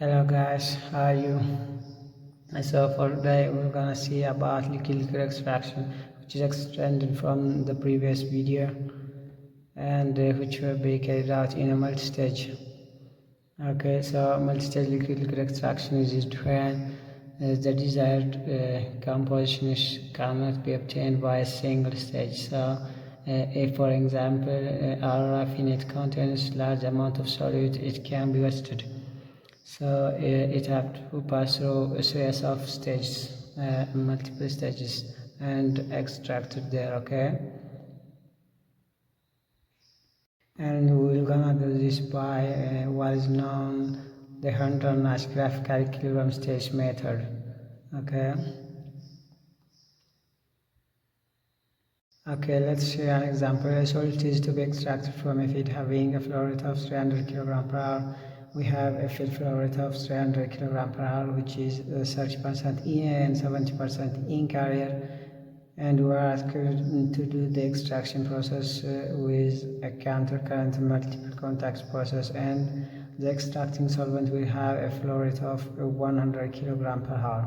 Hello guys, how are you? So for today we're gonna see about liquid extraction, which is extended from the previous video and which will be carried out in a multi-stage. Okay, so multi-stage liquid extraction is used when the desired composition cannot be obtained by a single stage. So if for example our raffinate contains large amount of solute, it can be wasted. So it have to pass through a series of stages, multiple stages, and extracted there. Okay, and we're gonna do this by what is known the Hunter-Nash graphical kilogram stage method. Okay. Okay, let's see an example. A solid is to be extracted from a feed having a flow rate of 300 kg per hour. We have a feed flow rate of 300 kg per hour, which is 30% in and 70% in carrier. And we are asked to do the extraction process with a counter-current multiple contacts process, and the extracting solvent will have a flow rate of 100 kg per hour.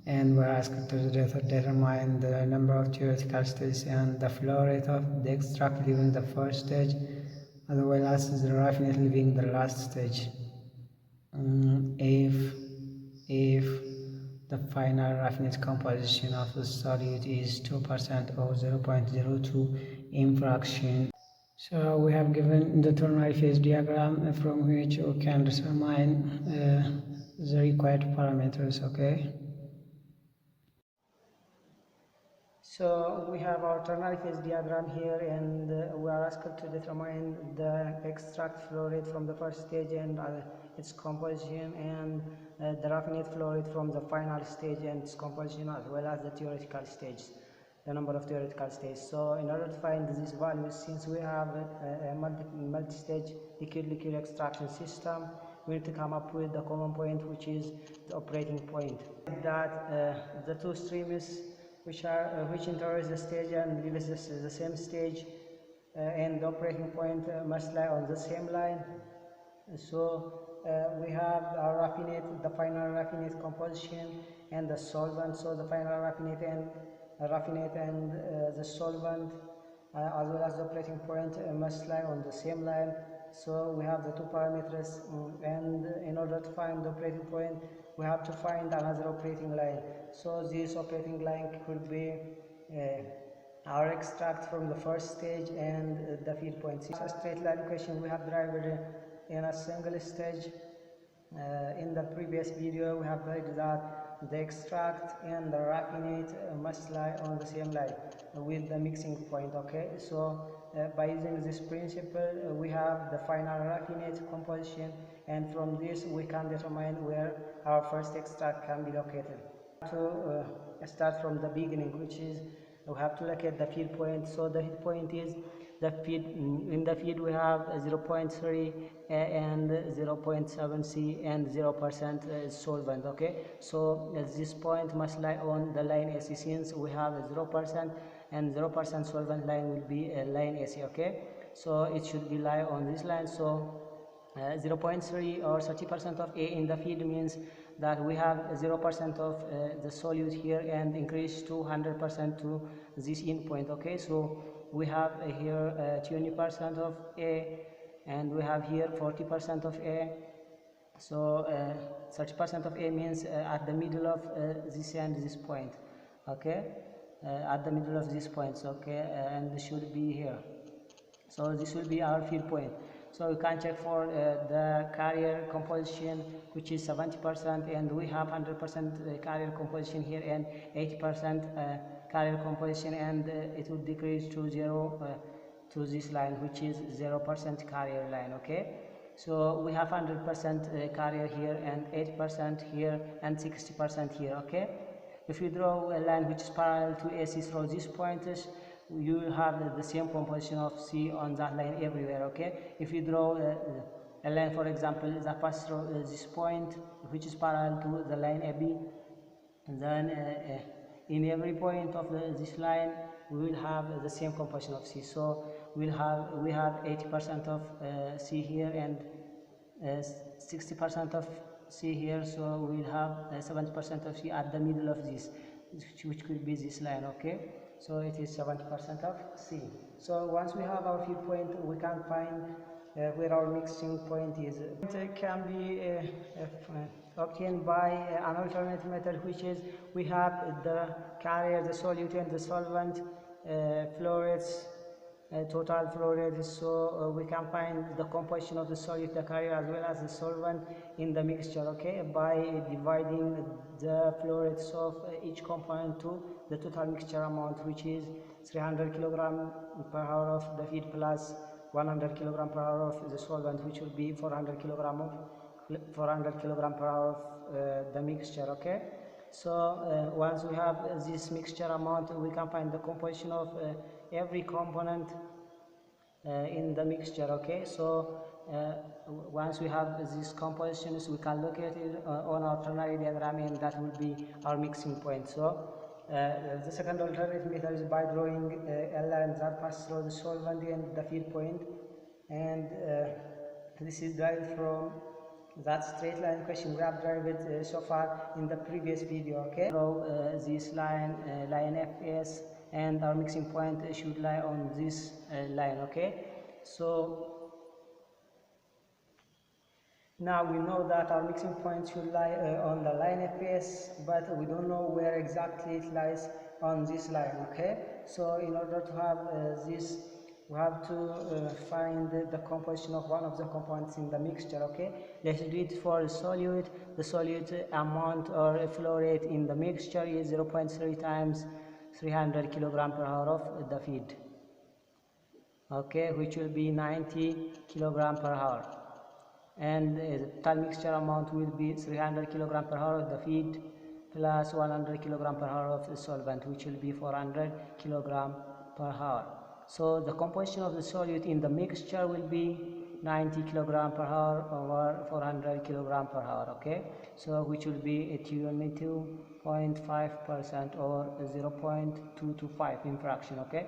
And we're asked to determine the number of theoretical stages and the flow rate of the extract during the first stage, as well as the raffinate leaving the last stage. If the final raffinate composition of the solute is 2% or 0.02 in fraction. So we have given the ternary phase diagram from which we can determine the required parameters. Okay. So we have our ternary phase diagram here, and we are asked to determine the extract flow rate from the first stage and its composition, and the raffinate flow rate from the final stage and its composition, as well as the theoretical stages, the number of theoretical stages. So in order to find these values, since we have a multi-stage liquid extraction system, we need to come up with the common point, which is the operating point. That the two streams which enters the stage and leaves the same stage, and the operating point must lie on the same line. So we have our raffinate, the final raffinate composition, and the solvent. So the final raffinate and the solvent, as well as the operating point, must lie on the same line. So we have the two parameters, and in order to find the operating point, we have to find another operating line. So this operating line could be our extract from the first stage and the feed point. It's a straight line equation we have derived in a single stage. In the previous video we have read that the extract and the raffinate must lie on the same line with the mixing point. Okay, so by using this principle we have the final raffinate composition, and from this we can determine where our first extract can be located. To start from the beginning, which is we have to locate the feed point. So the feed point is the feed. In the feed we have 0.3 and 0.7 C and 0% solvent. Okay, so this point must lie on the line AC, since we have 0% and 0% solvent line will be a line AC. Okay, so it should be lie on this line. So 0.3 or 30% of A in the feed means that we have 0% of the solute here, and increase to 100% to this end point. Okay, so we have here 20% of A, and we have here 40% of A. So 30% of A means at the middle of this and this point. Okay, at the middle of these points. Okay, and this should be here. So this will be our feed point. So you can check for the carrier composition, which is 70%, and we have 100% carrier composition here and 80% carrier composition, and it will decrease to 0 to this line, which is 0% carrier line. Okay, so we have 100% carrier here and 80% here and 60% here. Okay, if you draw a line which is parallel to AC through these points, you will have the same composition of C on that line everywhere. Okay, if you draw a line, for example, that passes through this point which is parallel to the line AB, then in every point of this line we will have the same composition of C. So we have 80% of C here and 60% of C here, so we will have 70% of C at the middle of this, which could be this line. Okay, so it is 70% of C. So once we have our field point, we can find where our mixing point is. It can be obtained by an alternate method, which is we have the carrier, the solute, and the solvent, flow rates, total flow rate, so we can find the composition of the solute, the carrier, as well as the solvent in the mixture, okay, by dividing the flow rates of each component to the total mixture amount, which is 300 kilogram per hour of the feed plus 100 kilogram per hour of the solvent, which will be 400 kilogram per hour of the mixture. Okay, so once we have this mixture amount, we can find the composition of every component in the mixture. Okay, so once we have these compositions, we can locate it on our ternary diagram, and that will be our mixing point. So the second alternate method is by drawing L lines that pass through the solvent and the feed point, and this is derived from that straight line question we have derived so far in the previous video. Okay, so this line, line FS, and our mixing point should lie on this line. Okay, so now we know that our mixing point should lie on the line FS, but we don't know where exactly it lies on this line. Okay, so in order to have this, we have to find the composition of one of the components in the mixture. Okay, let's do it for the solute. The solute amount or flow rate in the mixture is 0.3 times 300 kilogram per hour of the feed. Okay, which will be 90 kilogram per hour, and the total mixture amount will be 300 kilogram per hour of the feed plus 100 kilogram per hour of the solvent, which will be 400 kilogram per hour. So the composition of the solute in the mixture will be 90 kilogram per hour over 400 kilogram per hour. Okay, so which will be 22.5% or 0.225 in fraction. Okay,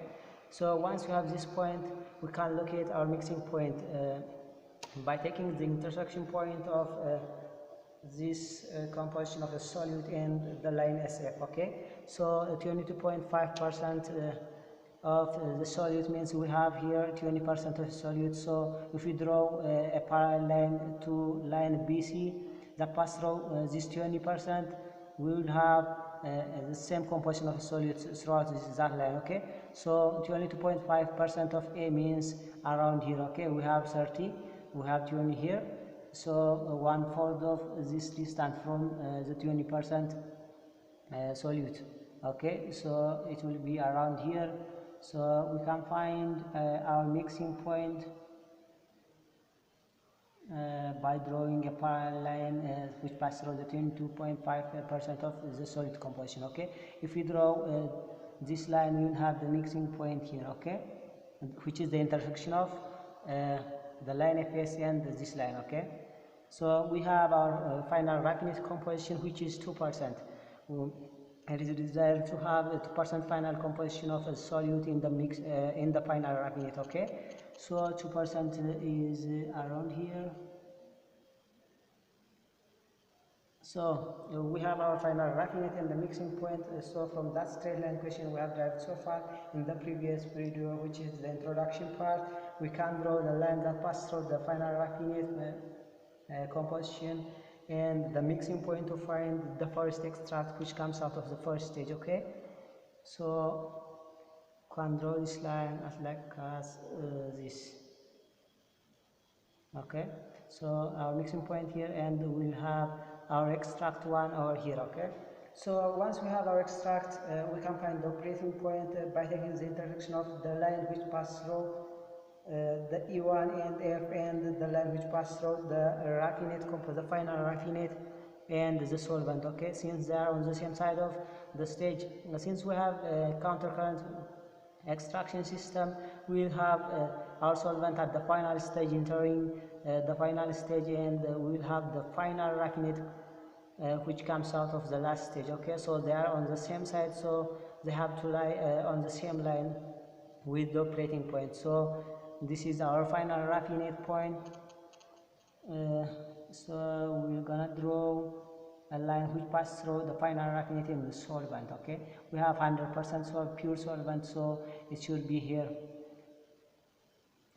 so once we have this point, we can locate our mixing point by taking the intersection point of this composition of the solute and the line SF. Okay, so 22.5% of the solute means we have here 20% of solute. So if we draw a parallel line to line BC that pass through this 20%, we will have the same composition of solute throughout that line. Okay, so 22.5% of A means around here. Okay, we have 30, we have 20 here, so 1/4 of this distance from the 20% solute. Okay, so it will be around here. So we can find our mixing point by drawing a parallel line which passes through the 22.5% of the solid composition. Okay, if we draw this line, we will have the mixing point here. Okay, which is the intersection of the line FS and this line. Okay, so we have our final raffinate composition, which is 2%. It is desired to have a 2% final composition of a solute in the mix in the final raffinate. Okay, so 2% is around here. So we have our final raffinate and the mixing point. So from that straight line question we have derived so far in the previous video, which is the introduction part, we can draw the line that passes through the final raffinate composition and the mixing point to find the first extract which comes out of the first stage. Okay, so can draw this line as this. Okay, so our mixing point here, and we'll have our extract one over here. Okay, so once we have our extract, we can find the operating point by taking the intersection of the line which passes through the E1 and F and the line which passes through the raffinate the final raffinate and the solvent. Okay, since they are on the same side of the stage, since we have a countercurrent extraction system, we will have our solvent at the final stage entering the final stage, and we will have the final raffinate which comes out of the last stage. Okay, so they are on the same side, so they have to lie on the same line with the operating point. So this is our final raffinate point, uh, so we're gonna draw a line which passes through the final raffinate in the solvent. Okay, we have 100% pure solvent, so it should be here.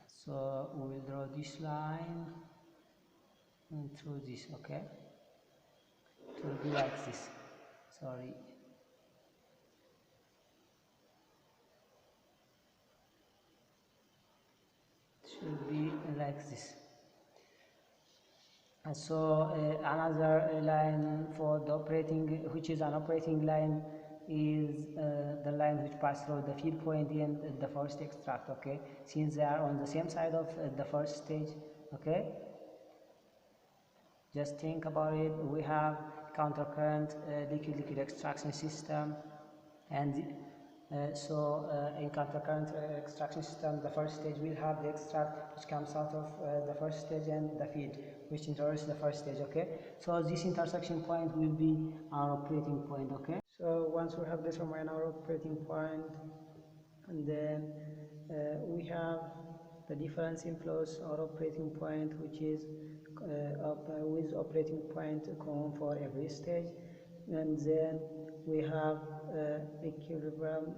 So we will draw this line and through this. Okay, it will be like this. Sorry. It should be like this. And so another line for the operating, which is an operating line, is the line which passes through the feed point in the first extract. Okay, since they are on the same side of the first stage. Okay, just think about it. We have countercurrent liquid extraction system, and in countercurrent extraction system, the first stage will have the extract which comes out of the first stage, and the feed which enters the first stage. Okay, so this intersection point will be our operating point. Okay, so once we have determined our operating point, and then we have the difference inflows or operating point, which is with operating point common for every stage, and then we have equilibrium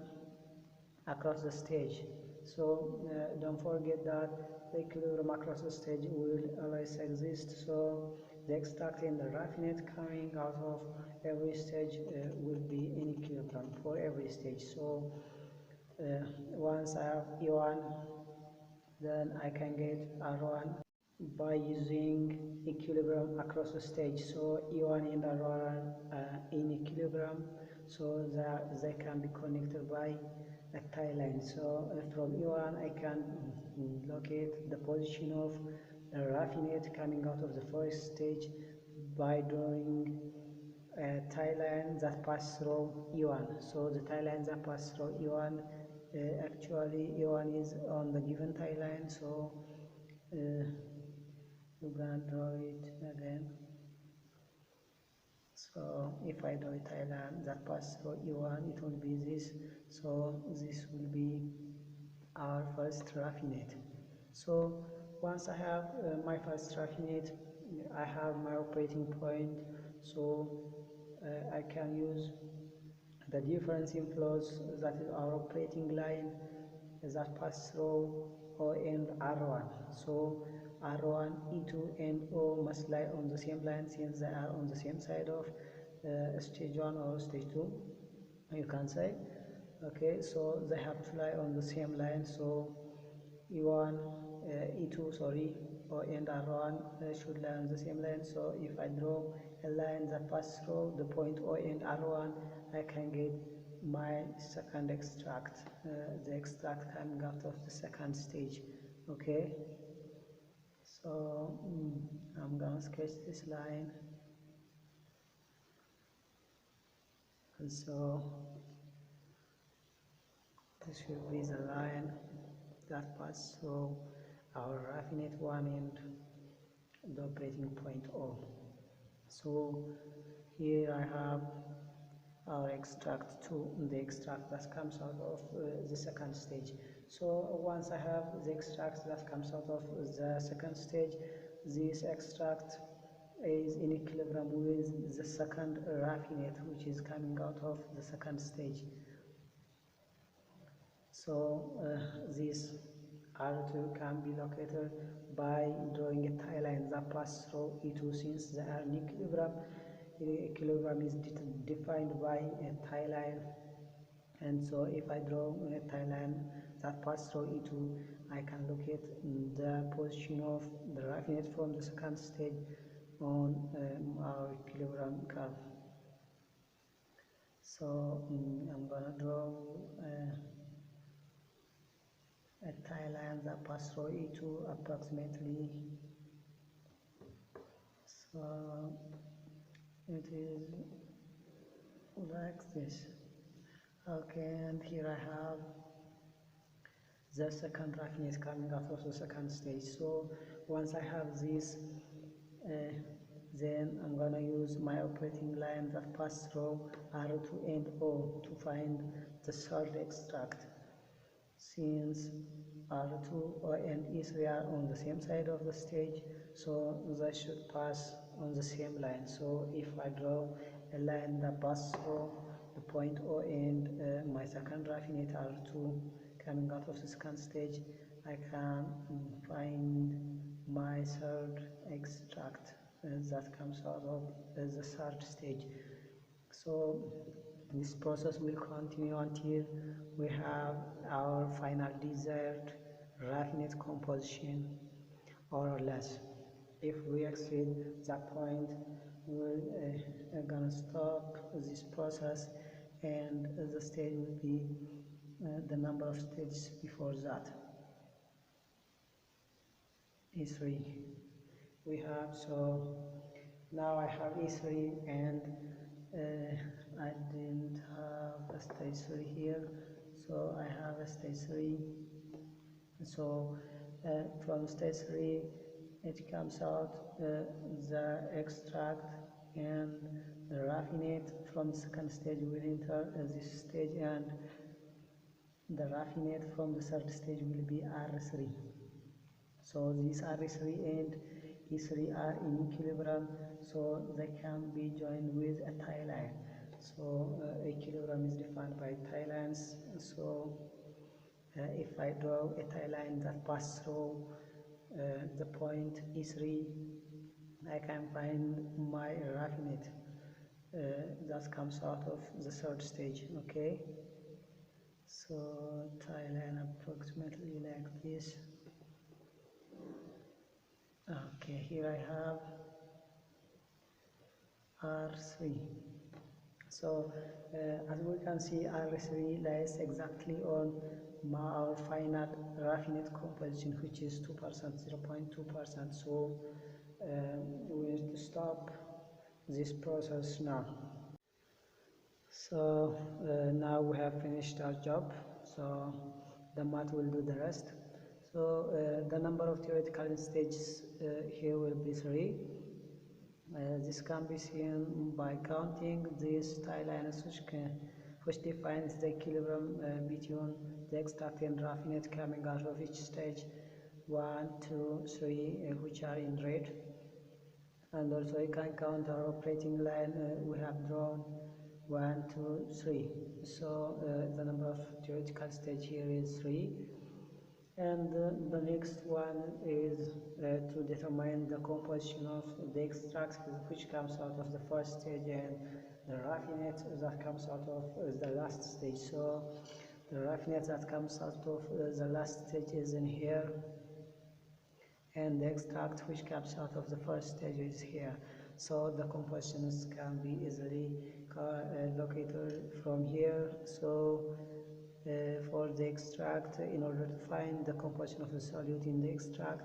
across the stage. So don't forget that the equilibrium across the stage will always exist. So the extract and the raffinate coming out of every stage will be in equilibrium for every stage. So once I have E1, then I can get R1 by using equilibrium across the stage. So E1 and R1 are in equilibrium, so they can be connected by a tie line. So from E1 I can locate the position of the raffinate coming out of the first stage by drawing a tie line that pass through E1. So the tie lines that pass through E1, actually E1 is on the given tie line, so we're gonna draw it again. So if I draw a tie line that pass through E1, it will be this. So this will be our first raffinate. So once I have my first raffinate, I have my operating point. So I can use the difference inflows, that is our operating line, that pass through O and R1. So R1, E2 and O must lie on the same line, since they are on the same side of stage 1 or stage 2, you can say. Okay, so they have to lie on the same line. So E1, E2, sorry, O and R1 should lie on the same line. So if I draw a line that passes through the point O and R1, I can get my second extract, the extract coming out of the second stage. Okay, so I'm gonna sketch this line, and so this will be the line that passes through our raffinate 1 and the operating point O. So here I have our extract 2, the extract that comes out of the second stage. So once I have the extract that comes out of the second stage, this extract is in equilibrium with the second raffinate, which is coming out of the second stage. So this R2 can be located by drawing a tie line that passes through E2, since they are in equilibrium. Equilibrium is defined by a tie line, and so if I draw a tie line that passes through E2, I can locate the position of the raffinate from the second stage on our equilibrium curve. So I'm gonna draw a tie line that passes through E2 approximately. So it is like this. Okay, and here I have the second raffinate coming out of the second stage. So once I have this, then I'm gonna use my operating line that passes through R2 and O to find the third extract, since R2 and E3 are on the same side of the stage, so they should pass on the same line. So if I draw a line that passes through the point O and my second raffinate R2 coming out of the second stage, I can find my third extract that comes out of the third stage. So this process will continue until we have our final desired raffinate composition or less. If we exceed that point, we're gonna stop this process, and the stage will be the number of stages before that. E3 we have, so now I have E3 and I didn't have a stage 3 here, so I have a stage 3. So from stage 3 it comes out the extract, and the raffinate from the second stage will enter this stage, and the raffinate from the third stage will be R3. So these R3 and E3 are in equilibrium, so they can be joined with a tie line. So equilibrium is defined by tie lines. So if I draw a tie line that passes through the point E3, I can find my raffinate that comes out of the third stage. Okay, so tie line approximately like this. Okay, here I have R3. So as we can see, R3 lies exactly on our final raffinate composition, which is 2%, 0.2%. So we need to stop this process now. So now we have finished our job, so the math will do the rest. So the number of theoretical stages here will be 3. This can be seen by counting these tie lines which defines the equilibrium between the extract and raffinate coming out of each stage, 1, 2, 3, which are in red. And also you can count our operating line we have drawn, 1, 2, 3. So the number of theoretical stage here is 3. And the next one is to determine the composition of the extract which comes out of the first stage, and the raffinate that comes out of the last stage. So the raffinate that comes out of the last stage is in here, and the extract which comes out of the first stage is here. So the compositions can be easily located from here. So for the extract, in order to find the composition of the solute in the extract,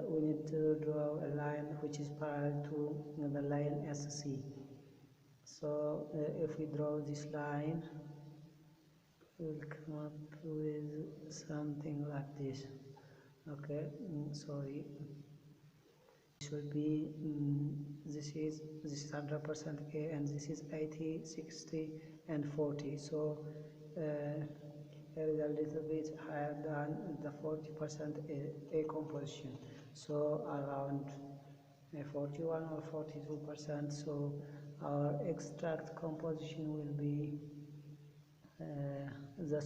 we need to draw a line which is parallel to the line SC. So if we draw this line, we'll come up with something like this. Okay, sorry, this will be this is 100% A, and this is 80, 60, and 40. So here is a little bit higher than the 40% A composition, so around 41 or 42%. So our extract composition will be the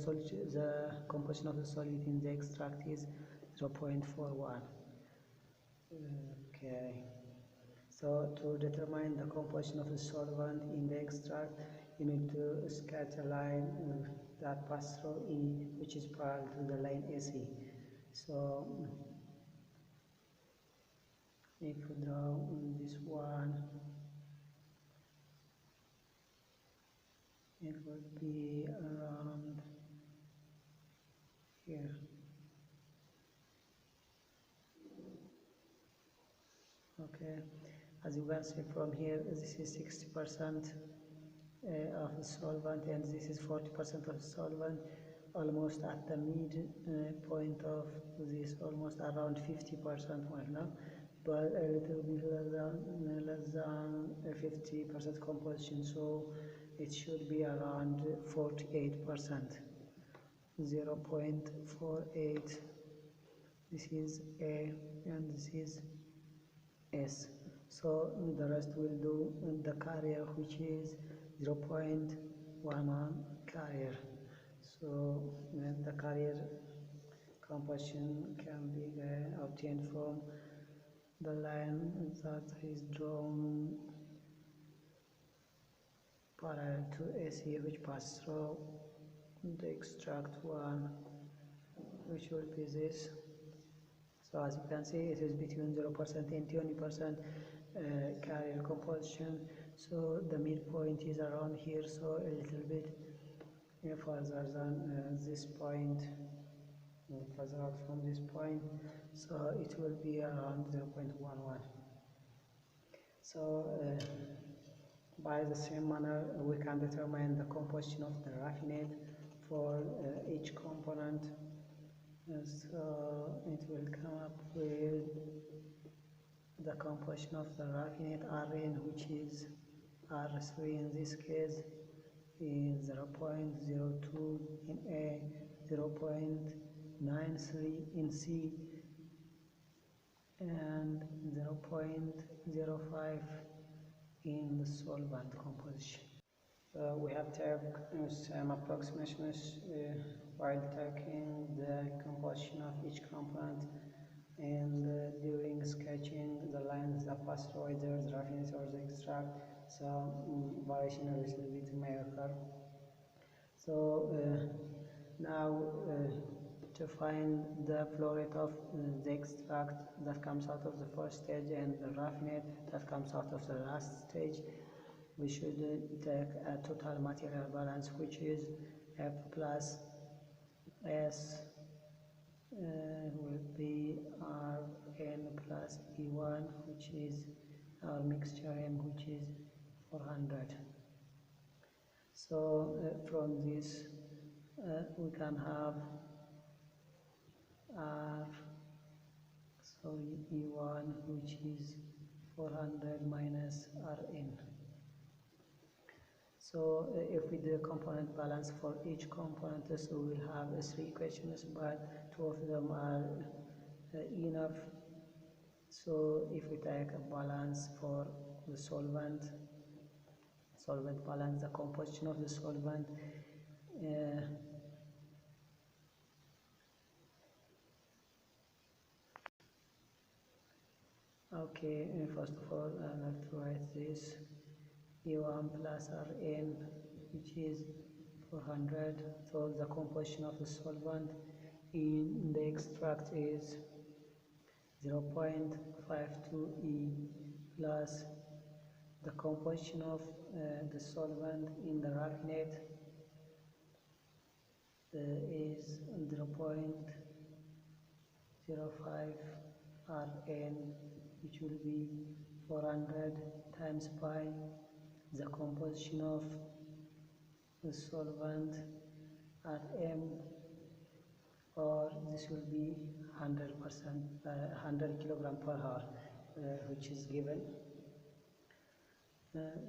composition of the solid in the extract is 0.41. Okay, so to determine the composition of the solvent in the extract, you need to sketch a line that passes through E, which is parallel to the line AC. So if we draw this one, it would be around here. Okay, as you can see from here, this is 60% of the solvent, and this is 40% of the solvent, almost at the mid point of this, almost around 50% right now, but a little bit less than 50% composition, so it should be around 48%. 0.48. This is A and this is S. So the rest will do the carrier, which is 0.11 carrier. So the carrier composition can be obtained from the line that is drawn parallel to AC, which passes through the extract one, which will be this. So as you can see, it is between 0% and 20% carrier composition. So the midpoint is around here, so a little bit further than this point, further out from this point, so it will be around 0.11. So by the same manner, we can determine the composition of the raffinate for each component. So it will come up with the composition of the raffinate Rn, which is R3 in this case, is 0.02 in A, 0.93 in C, and 0.05 in the solvent composition. We have taken some approximations while taking the composition of each component, and during sketching the lines that pass through either the raffinate or the extract, some variation a little bit may occur. So now to find the flow rate of the extract that comes out of the first stage and the raffinate that comes out of the last stage, we should take a total material balance, which is F plus S will be Rn plus E1, which is our mixture M, which is 400. So from this we can have R, so E1, which is 400 minus Rn. So if we do a component balance for each component, so we will have 3 equations, but 2 of them are enough. So if we take a balance for the solvent balance, the composition of the solvent, okay, first of all I have to write this E1 plus Rn, which is 400. So the composition of the solvent in the extract is 0.52 E plus the composition of the solvent in the raffinate is 0.05 Rn, which will be 400 times pi the composition of the solvent at M, or this will be 100%, 100 kilogram per hour, which is given.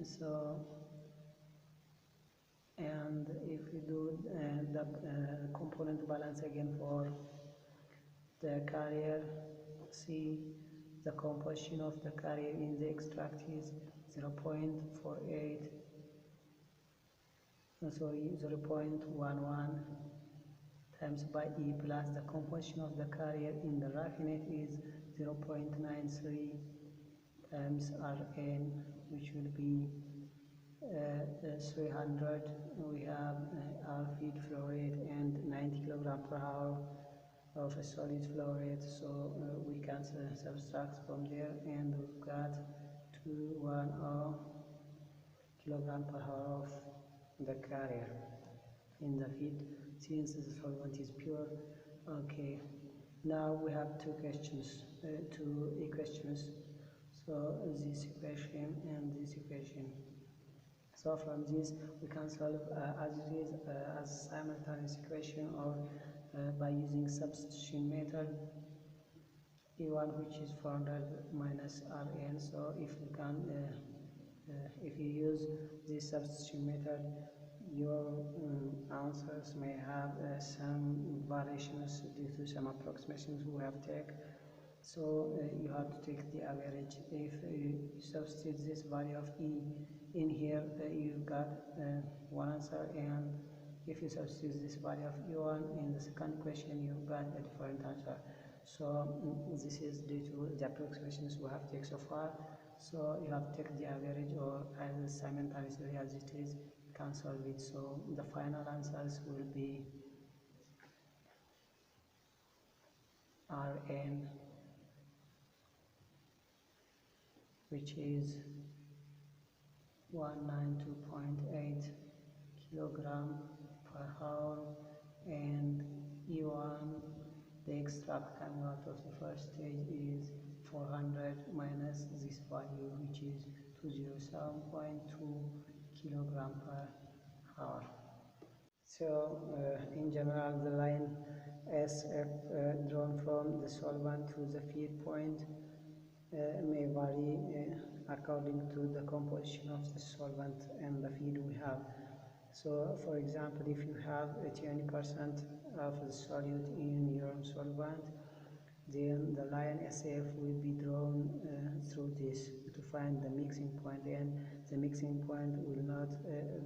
So, and if we do the component balance again for the carrier C, the composition of the carrier in the extract is 0.48, sorry, 0.11 times by E plus the composition of the carrier in the raffinate is 0.93 times Rn, which will be 300. We have our feed flow rate and 90 kilogram per hour of a solid flow rate, so we can subtract from there, and we've got 210 kilogram per hour of the carrier in the feed, since the solvent is pure. Okay, now we have two equations. So this equation and this equation. So from this we can solve as it is as simultaneous equation, or by using substitution method. E1, which is 400 minus Rn. So if you can if you use this substitution method, your answers may have some variations due to some approximations we have taken. So you have to take the average. If you substitute this value of E in here, you got one answer, and if you substitute this value of E1 in the second question, you got a different answer. So this is due to the approximations we have taken so far. So you have to take the average, or as simultaneously as it is, cancel it. So the final answers will be Rn, which is 192.8 kilogram per hour, and E1, the extract coming out of the first stage, is 400 minus this value, which is 207.2 kilogram per hour. So in general, the line SF drawn from the solvent to the feed point may vary according to the composition of the solvent and the feed we have. So for example, if you have 20% of the solute in your solvent, then the line SF will be drawn through this to find the mixing point, and the mixing point will not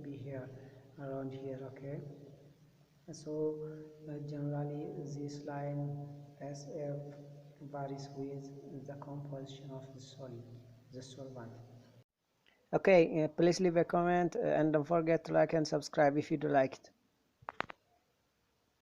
be here, around here, okay? So generally this line SF varies with the composition of the solid, the solvent. Okay, please leave a comment and don't forget to like and subscribe if you do like it.